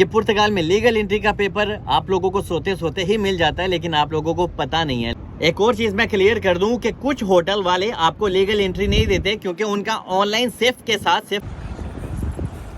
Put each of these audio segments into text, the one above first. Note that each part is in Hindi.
ये पुर्तगाल में लीगल एंट्री का पेपर आप लोगों को सोते सोते ही मिल जाता है, लेकिन आप लोगों को पता नहीं है। एक और चीज मैं क्लियर कर दूं कि कुछ होटल वाले आपको लीगल एंट्री नहीं देते क्योंकि उनका ऑनलाइन सेफ के साथ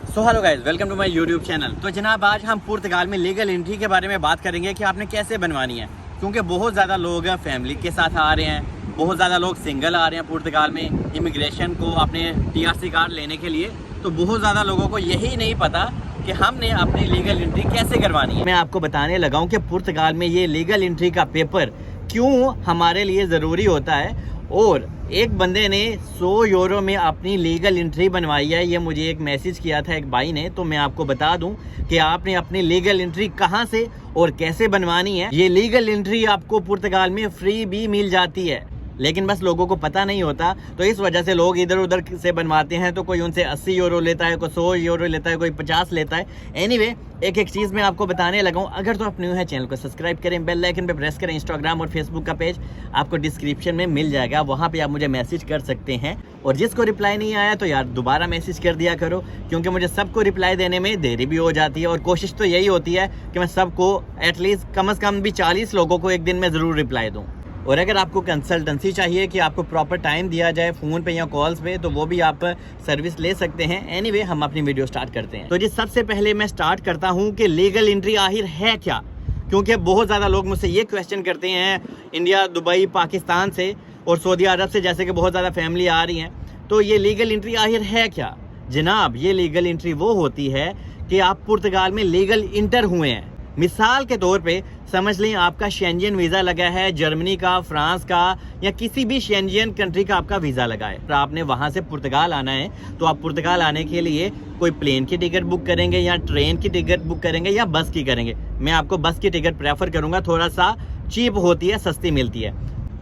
so hello guys, welcome to my YouTube channel. तो जनाब आज हम पुर्तगाल में लीगल एंट्री के बारे में बात करेंगे कि आपने कैसे बनवानी है, क्योंकि बहुत ज़्यादा लोग फैमिली के साथ आ रहे हैं, बहुत ज़्यादा लोग सिंगल आ रहे हैं पुर्तगाल में इमिग्रेशन को अपने TRC कार्ड लेने के लिए। तो बहुत ज़्यादा लोगों को यही नहीं पता कि हमने अपनी लीगल एंट्री कैसे करवानी है। मैं आपको बताने लगा हूँ कि पुर्तगाल में ये लीगल एंट्री का पेपर क्यों हमारे लिए ज़रूरी होता है। और एक बंदे ने 100 यूरो में अपनी लीगल एंट्री बनवाई है। ये मुझे एक मैसेज किया था एक भाई ने, तो मैं आपको बता दूं कि आपने अपनी लीगल एंट्री कहां से और कैसे बनवानी है। ये लीगल एंट्री आपको पुर्तगाल में फ्री भी मिल जाती है, लेकिन बस लोगों को पता नहीं होता। तो इस वजह से लोग इधर उधर से बनवाते हैं, तो कोई उनसे 80 यूरो लेता है, कोई 100 यूरो लेता है, कोई 50 लेता है। एनीवे, एक एक चीज़ मैं आपको बताने लगा हूँ। अगर तो आप न्यू है चैनल को सब्सक्राइब करें, बेल आइकन पे प्रेस करें। इंस्टाग्राम और फेसबुक का पेज आपको डिस्क्रिप्शन में मिल जाएगा, वहाँ पे आप मुझे मैसेज कर सकते हैं। और जिसको रिप्लाई नहीं आया तो यार दोबारा मैसेज कर दिया करो, क्योंकि मुझे सबको रिप्लाई देने में देरी भी हो जाती है। और कोशिश तो यही होती है कि मैं सबको एटलीस्ट कम से कम भी 40 लोगों को एक दिन में ज़रूर रिप्लाई दूँ। और अगर आपको कंसल्टेंसी चाहिए कि आपको प्रॉपर टाइम दिया जाए फ़ोन पे या कॉल्स पे, तो वो भी आप सर्विस ले सकते हैं। एनीवे, हम अपनी वीडियो स्टार्ट करते हैं। तो जी सबसे पहले मैं स्टार्ट करता हूँ कि लीगल एंट्री आखिर है क्या, क्योंकि बहुत ज़्यादा लोग मुझसे ये क्वेश्चन करते हैं इंडिया, दुबई, पाकिस्तान से और सऊदी अरब से, जैसे कि बहुत ज़्यादा फैमिली आ रही हैं। तो ये लीगल एंट्री आखिर है क्या जनाब? ये लीगल एंट्री वो होती है कि आप पुर्तगाल में लीगल इंटर हुए हैं। मिसाल के तौर पे समझ लें आपका शेंजन वीज़ा लगा है, जर्मनी का, फ्रांस का या किसी भी शेंजन कंट्री का आपका वीज़ा लगा है। तो आपने वहाँ से पुर्तगाल आना है, तो आप पुर्तगाल आने के लिए कोई प्लेन की टिकट बुक करेंगे या ट्रेन की टिकट बुक करेंगे या बस की करेंगे। मैं आपको बस की टिकट प्रेफर करूँगा, थोड़ा सा चीप होती है, सस्ती मिलती है।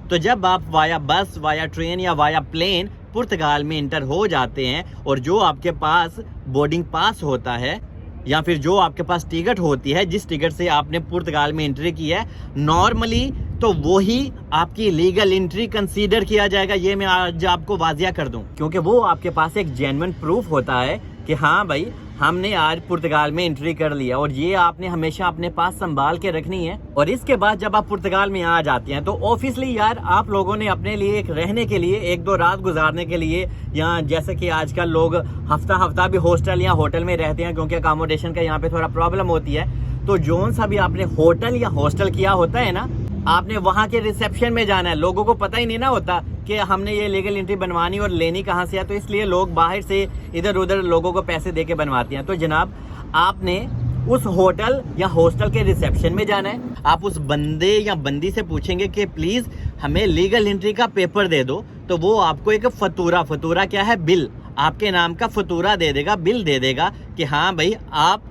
तो जब आप वाया बस, वाया ट्रेन या वाया प्लेन पुर्तगाल में इंटर हो जाते हैं, और जो आपके पास बोर्डिंग पास होता है या फिर जो आपके पास टिकट होती है, जिस टिकट से आपने पुर्तगाल में एंट्री की है नॉर्मली, तो वो ही आपकी लीगल एंट्री कंसीडर किया जाएगा। ये मैं आज आपको वाजिया कर दूं, क्योंकि वो आपके पास एक जेन्युइन प्रूफ होता है कि हाँ भाई हमने आज पुर्तगाल में एंट्री कर लिया, और ये आपने हमेशा अपने पास संभाल के रखनी है। और इसके बाद जब आप पुर्तगाल में आ जाते हैं, तो ऑब्वियसली यार आप लोगों ने अपने लिए एक रहने के लिए 1-2 रात गुजारने के लिए, या जैसे कि आजकल लोग हफ्ता भी हॉस्टल या होटल में रहते हैं, क्योंकि अकोमोडेशन का यहाँ पे थोड़ा प्रॉब्लम होती है। तो जोन सा भी आपने होटल या हॉस्टल किया होता है ना, आपने वहाँ के रिसेप्शन में जाना है। लोगों को पता ही नहीं ना होता कि हमने ये लीगल एंट्री बनवानी और लेनी कहाँ से है, तो इसलिए लोग बाहर से इधर उधर लोगों को पैसे दे के बनवाते हैं। तो जनाब आपने उस होटल या हॉस्टल के रिसेप्शन में जाना है। आप उस बंदे या बंदी से पूछेंगे कि प्लीज़ हमें लीगल एंट्री का पेपर दे दो, तो वो आपको एक फतूरा क्या है, बिल, आपके नाम का फतूरा दे देगा, बिल दे देगा कि हाँ भाई आप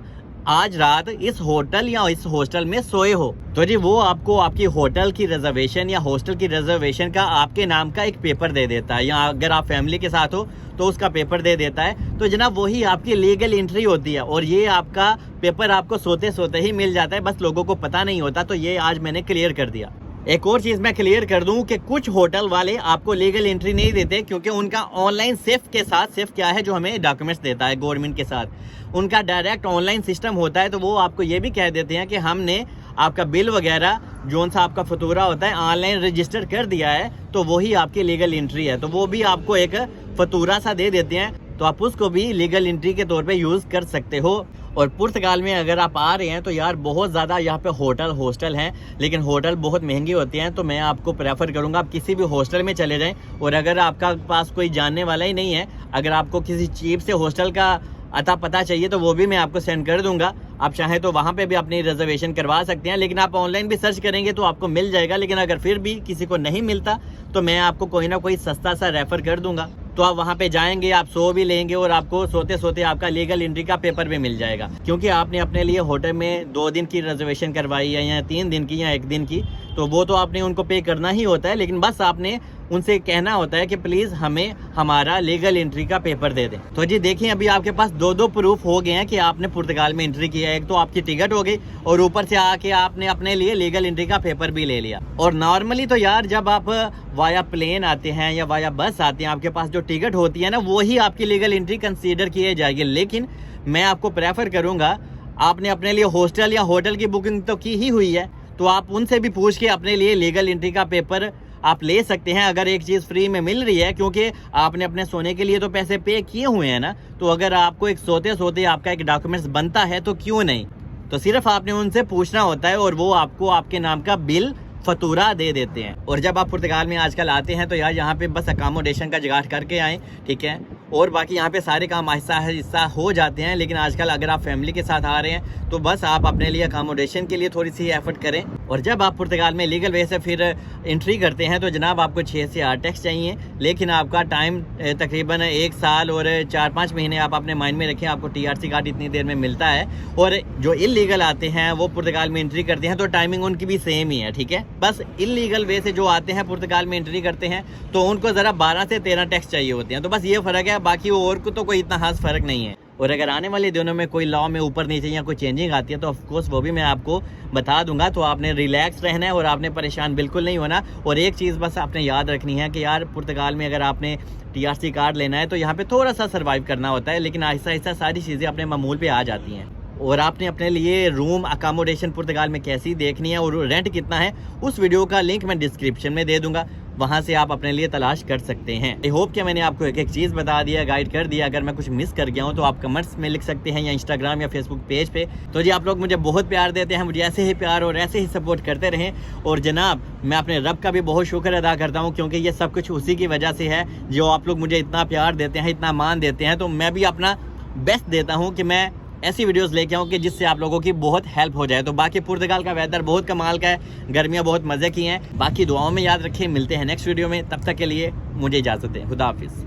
आज रात इस होटल या इस हॉस्टल में सोए हो। तो जी वो आपको आपकी होटल की रिजर्वेशन या हॉस्टल की रिजर्वेशन का आपके नाम का एक पेपर दे देता है, या अगर आप फैमिली के साथ हो तो उसका पेपर दे देता है। तो जनाब वही आपकी लीगल एंट्री होती है, और ये आपका पेपर आपको सोते सोते ही मिल जाता है, बस लोगों को पता नहीं होता। तो ये आज मैंने क्लियर कर दिया। एक और चीज़ मैं क्लियर कर दूं कि कुछ होटल वाले आपको लीगल एंट्री नहीं देते, क्योंकि उनका ऑनलाइन सेफ के साथ, सेफ क्या है जो हमें डॉक्यूमेंट्स देता है गवर्नमेंट के साथ, उनका डायरेक्ट ऑनलाइन सिस्टम होता है। तो वो आपको ये भी कह देते हैं कि हमने आपका बिल वगैरह जोन सा आपका फतूरा होता है ऑनलाइन रजिस्टर कर दिया है, तो वही आपकी लीगल एंट्री है। तो वो भी आपको एक फतूरा सा दे देते हैं, तो आप उसको भी लीगल एंट्री के तौर पे यूज़ कर सकते हो। और पुर्तगाल में अगर आप आ रहे हैं तो यार बहुत ज़्यादा यहाँ पे होटल हॉस्टल हैं, लेकिन होटल बहुत महंगी होती हैं। तो मैं आपको प्रेफर करूँगा आप किसी भी हॉस्टल में चले जाएं। और अगर आपका पास कोई जानने वाला ही नहीं है, अगर आपको किसी चीप से हॉस्टल का अता पता चाहिए, तो वो भी मैं आपको सेंड कर दूंगा। आप चाहें तो वहाँ पे भी अपनी रिजर्वेशन करवा सकते हैं, लेकिन आप ऑनलाइन भी सर्च करेंगे तो आपको मिल जाएगा। लेकिन अगर फिर भी किसी को नहीं मिलता, तो मैं आपको कोई ना कोई सस्ता सा रेफ़र कर दूंगा। तो आप वहाँ पे जाएंगे, आप सो भी लेंगे, और आपको सोते सोते आपका लीगल एंट्री का पेपर भी मिल जाएगा, क्योंकि आपने अपने लिए होटल में 2 दिन की रिजर्वेशन करवाई है, या 3 दिन की या 1 दिन की, तो वो तो आपने उनको पे करना ही होता है। लेकिन बस आपने उनसे कहना होता है कि प्लीज़ हमें हमारा लीगल एंट्री का पेपर दे दें। तो जी देखिए, अभी आपके पास 2 प्रूफ हो गए हैं कि आपने पुर्तगाल में एंट्री किया है। एक तो आपकी टिकट हो गई, और ऊपर से आके आपने अपने लिए लीगल एंट्री का पेपर भी ले लिया। और नॉर्मली तो यार जब आप वाया प्लेन आते हैं या वाया बस आते हैं, आपके पास जो टिकट होती है ना, वो ही आपकी लीगल एंट्री कंसीडर किए जाएगी। लेकिन मैं आपको प्रेफर करूँगा आपने अपने लिए हॉस्टल या होटल की बुकिंग तो की ही हुई है, तो आप उनसे भी पूछ के अपने लिए लीगल एंट्री का पेपर आप ले सकते हैं। अगर एक चीज़ फ्री में मिल रही है, क्योंकि आपने अपने सोने के लिए तो पैसे पे किए हुए हैं ना, तो अगर आपको एक सोते सोते आपका एक डॉक्यूमेंट्स बनता है तो क्यों नहीं। तो सिर्फ आपने उनसे पूछना होता है और वो आपको आपके नाम का बिल फतूरा दे देते हैं। और जब आप पुर्तगाल में आजकल आते हैं तो यार यहाँ पे बस अकोमोडेशन का जुगाड़ करके आएँ, ठीक है, और बाकी यहाँ पे सारे काम आहिस्ता आहिस्ता हो जाते हैं। लेकिन आजकल अगर आप फैमिली के साथ आ रहे हैं तो बस आप अपने लिए अकोमोडेशन के लिए थोड़ी सी एफर्ट करें। और जब आप पुर्तगाल में लीगल वे से फिर एंट्री करते हैं तो जनाब आपको 6 से 8 टैक्स चाहिए, लेकिन आपका टाइम तकरीबन 1 साल और 4-5 महीने आप अपने माइंड में रखें। आपको TRC कार्ड इतनी देर में मिलता है। और जो इलीगल आते हैं वो पुर्तगाल में एंट्री करते हैं तो टाइमिंग उनकी भी सेम ही है, ठीक है। बस इलीगल वे से जो आते हैं पुर्तगाल में एंट्री करते हैं तो उनको ज़रा 12 से 13 टैक्स चाहिए होते हैं। तो बस ये फ़र्क है, बाकी और को तो कोई इतना खास फ़र्क नहीं है। और अगर आने वाले दिनों में कोई लॉ में ऊपर नीचे या कोई चेंजिंग आती है तो ऑफकोर्स वो भी मैं आपको बता दूंगा। तो आपने रिलैक्स रहना है और आपने परेशान बिल्कुल नहीं होना। और एक चीज़ बस आपने याद रखनी है कि यार पुर्तगाल में अगर आपने TRC कार्ड लेना है तो यहाँ पे थोड़ा सा सर्वाइव करना होता है, लेकिन आहिस्ता आहिस्ता सारी चीज़ें अपने मामूल पे आ जाती हैं। और आपने अपने लिए रूम अकोमोडेशन पुर्तगाल में कैसी देखनी है और रेंट कितना है, उस वीडियो का लिंक मैं डिस्क्रिप्शन में दे दूंगा, वहां से आप अपने लिए तलाश कर सकते हैं। आई होप कि मैंने आपको एक एक चीज़ बता दिया, गाइड कर दिया। अगर मैं कुछ मिस कर गया हूं तो आप कमेंट्स में लिख सकते हैं या इंस्टाग्राम या फेसबुक पेज पे। तो जी आप लोग मुझे बहुत प्यार देते हैं, मुझे ऐसे ही प्यार और ऐसे ही सपोर्ट करते रहें। और जनाब मैं अपने रब का भी बहुत शुक्र अदा करता हूँ, क्योंकि ये सब कुछ उसी की वजह से है। जो आप लोग मुझे इतना प्यार देते हैं, इतना मान देते हैं, तो मैं भी अपना बेस्ट देता हूँ कि मैं ऐसी वीडियोस लेके आऊँ कि जिससे आप लोगों की बहुत हेल्प हो जाए। तो बाकी पुर्तगाल का वेदर बहुत कमाल का है, गर्मियाँ बहुत मज़े की हैं। बाकी दुआओं में याद रखें, मिलते हैं नेक्स्ट वीडियो में। तब तक के लिए मुझे इजाज़त दें, खुदा हाफिज़।